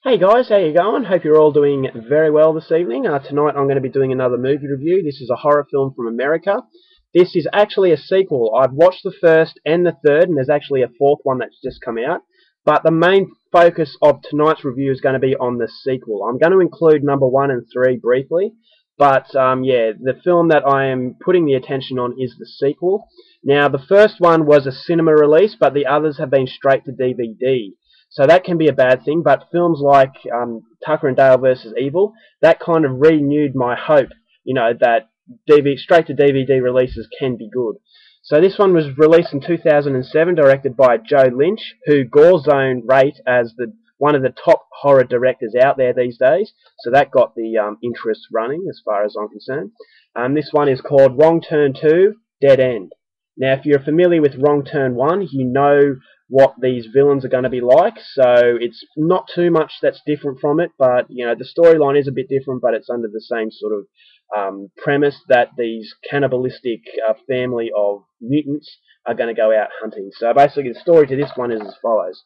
Hey guys, how you going? Hope you're all doing very well this evening. Tonight I'm going to be doing another movie review. This is a horror film from America. This is actually a sequel. I've watched the first and the third, and there's actually a fourth one that's just come out. But the main focus of tonight's review is going to be on the sequel. I'm going to include number 1 and 3 briefly, but yeah, the film that I am putting the attention on is the sequel. Now, the first one was a cinema release, but the others have been straight to DVD. So that can be a bad thing, but films like Tucker and Dale versus Evil, that kind of renewed my hope, that straight to DVD releases can be good. So this one was released in 2007, directed by Joe Lynch, who Gorezone rate as one of the top horror directors out there these days. So that got the interest running, as far as I'm concerned. This one is called Wrong Turn 2, Dead End. Now, if you're familiar with Wrong Turn 1, you know what these villains are going to be like, so it's not too much that's different from it, but the storyline is a bit different, but it's under the same sort of premise that these cannibalistic family of mutants are going to go out hunting. So basically the story to this one is as follows.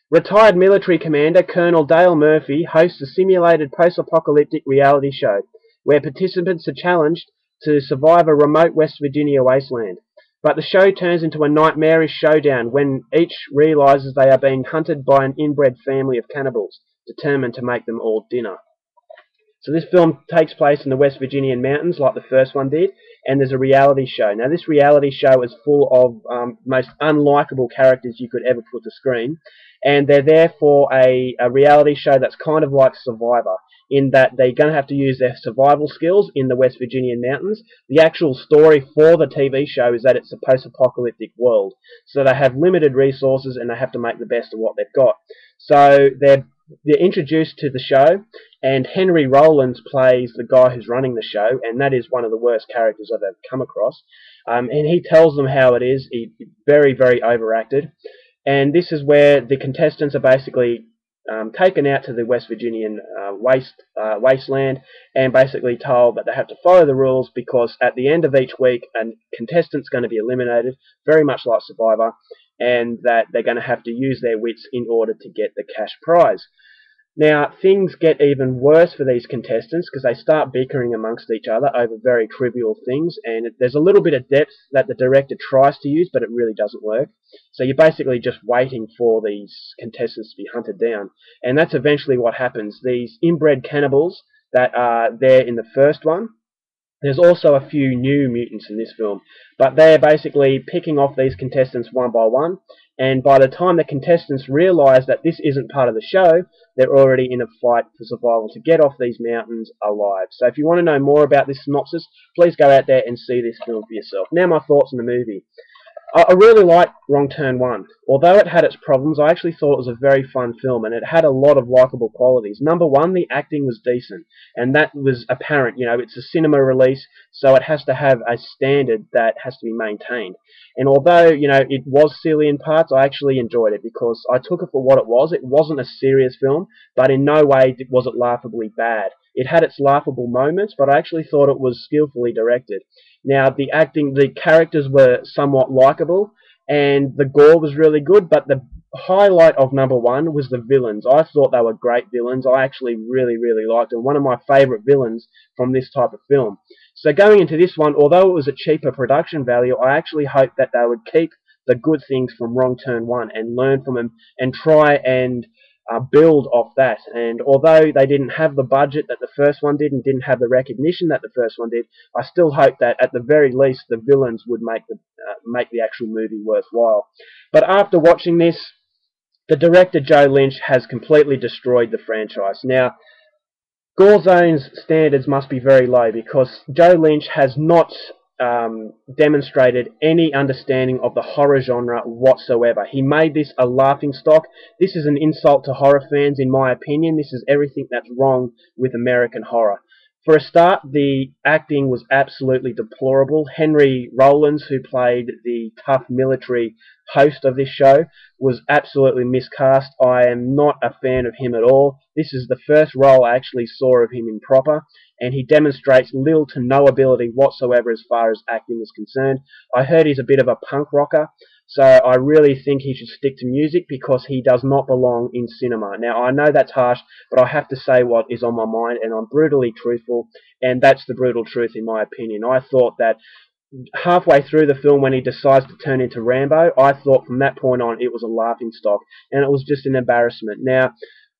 Retired military commander Colonel Dale Murphy hosts a simulated post-apocalyptic reality show where participants are challenged to survive a remote West Virginia wasteland. But the show turns into a nightmarish showdown when each realizes they are being hunted by an inbred family of cannibals, determined to make them all dinner. So this film takes place in the West Virginian mountains like the first one did, and there's a reality show. Now this reality show is full of most unlikable characters you could ever put to screen, and they're there for a reality show that's kind of like Survivor, in that they're going to have to use their survival skills in the West Virginian mountains. The actual story for the TV show is that it's a post-apocalyptic world, so they have limited resources and they have to make the best of what they've got. So they're introduced to the show, and Henry Rollins plays the guy who's running the show, and that is one of the worst characters I've ever come across. And he tells them how it is. He's very, very overacted. And this is where the contestants are basically taken out to the West Virginian wasteland and basically told that they have to follow the rules, because at the end of each week a contestant's going to be eliminated, very much like Survivor, and that they're going to have to use their wits in order to get the cash prize. Now, things get even worse for these contestants because they start bickering amongst each other over very trivial things, and there's a little bit of depth that the director tries to use, but it really doesn't work. So you're basically just waiting for these contestants to be hunted down, and that's eventually what happens. These inbred cannibals that are there in the first one, there's also a few new mutants in this film, but they're basically picking off these contestants one by one, and by the time the contestants realise that this isn't part of the show, they're already in a fight for survival to get off these mountains alive. So if you want to know more about this synopsis, please go out there and see this film for yourself. Now my thoughts on the movie. I really liked Wrong Turn 1. Although it had its problems, I actually thought it was a very fun film, and it had a lot of likable qualities. Number one, the acting was decent, and that was apparent. It's a cinema release, so it has to have a standard that has to be maintained. And although, it was silly in parts, I actually enjoyed it because I took it for what it was. It wasn't a serious film, but in no way was it laughably bad. It had its laughable moments, but I actually thought it was skillfully directed. Now, the characters were somewhat likable, and the gore was really good, but the highlight of number one was the villains. I thought they were great villains. I actually really, really liked them. One of my favourite villains from this type of film. So going into this one, although it was a cheaper production value, I actually hoped that they would keep the good things from Wrong Turn 1 and learn from them and try and build off that. And although they didn't have the budget that the first one did and didn't have the recognition that the first one did, I still hope that at the very least the villains would make the actual movie worthwhile. But after watching this, the director Joe Lynch has completely destroyed the franchise. Now, Gorezone's standards must be very low because Joe Lynch has not demonstrated any understanding of the horror genre whatsoever. He made this a laughingstock. This is an insult to horror fans, in my opinion. This is everything that's wrong with American horror. For a start, the acting was absolutely deplorable. Henry Rollins, who played the tough military host of this show, was absolutely miscast. I am not a fan of him at all. This is the first role I actually saw of him in proper, and he demonstrates little to no ability whatsoever as far as acting is concerned. I heard he's a bit of a punk rocker. So I really think he should stick to music because he does not belong in cinema. Now, I know that's harsh, but I have to say what is on my mind, and I'm brutally truthful, and that's the brutal truth in my opinion. I thought that halfway through the film when he decides to turn into Rambo, I thought from that point on it was a laughing stock, and it was just an embarrassment. Now,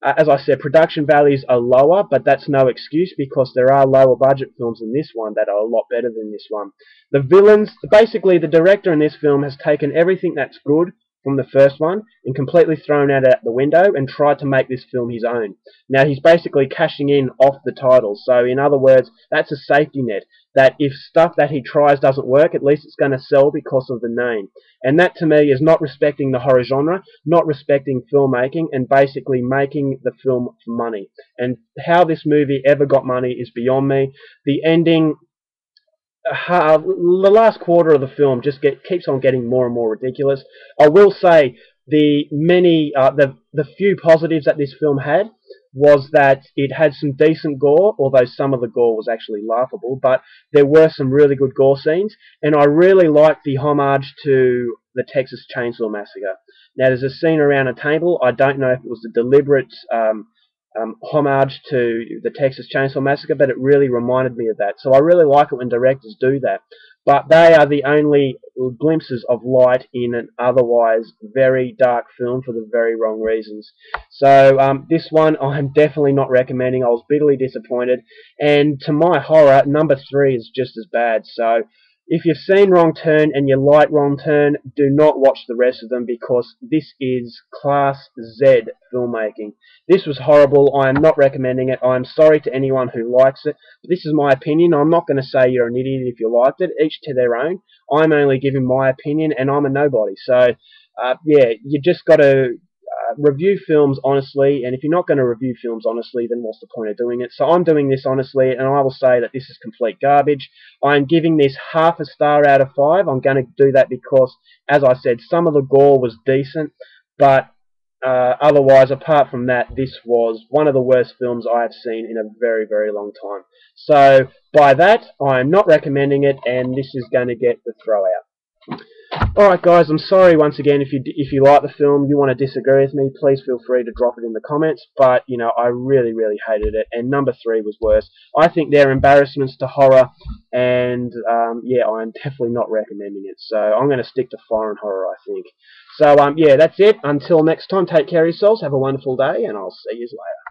as I said, production values are lower, but that's no excuse because there are lower budget films than this one that are a lot better than this one. The villains, basically the director in this film has taken everything that's good from the first one and completely thrown it out the window and tried to make this film his own. Now he's basically cashing in off the title, so in other words, that's a safety net, that if stuff that he tries doesn't work, at least it's going to sell because of the name. And that to me is not respecting the horror genre, not respecting filmmaking, and basically making the film for money. And how this movie ever got money is beyond me. The ending, the last quarter of the film just keeps on getting more and more ridiculous. I will say the few positives that this film had was that it had some decent gore, although some of the gore was actually laughable, but there were some really good gore scenes, and I really liked the homage to the Texas Chainsaw Massacre. Now, there's a scene around a table. I don't know if it was a deliberate homage to the Texas Chainsaw Massacre, but it really reminded me of that. So I really like it when directors do that. But they are the only glimpses of light in an otherwise very dark film for the very wrong reasons. So this one I'm definitely not recommending. I was bitterly disappointed. And to my horror, number 3 is just as bad. So if you've seen Wrong Turn and you like Wrong Turn, do not watch the rest of them because this is Class Z filmmaking. This was horrible. I am not recommending it. I am sorry to anyone who likes it. But this is my opinion. I'm not going to say you're an idiot if you liked it. Each to their own. I'm only giving my opinion, and I'm a nobody. So, yeah, you just got to review films honestly, and if you're not going to review films honestly, then what's the point of doing it? So I'm doing this honestly, and I will say that this is complete garbage. I'm giving this half a star out of 5. I'm going to do that because, as I said, some of the gore was decent, but otherwise, apart from that, this was one of the worst films I have seen in a very, very long time. So, by that, I'm not recommending it, and this is going to get the throw out. Alright guys, I'm sorry once again if you like the film, you want to disagree with me, please feel free to drop it in the comments, but you know, I really, really hated it, and number 3 was worse. I think they're embarrassments to horror, and yeah, I'm definitely not recommending it, so I'm going to stick to foreign horror, I think. So yeah, that's it. Until next time, take care of yourselves, have a wonderful day, and I'll see you later.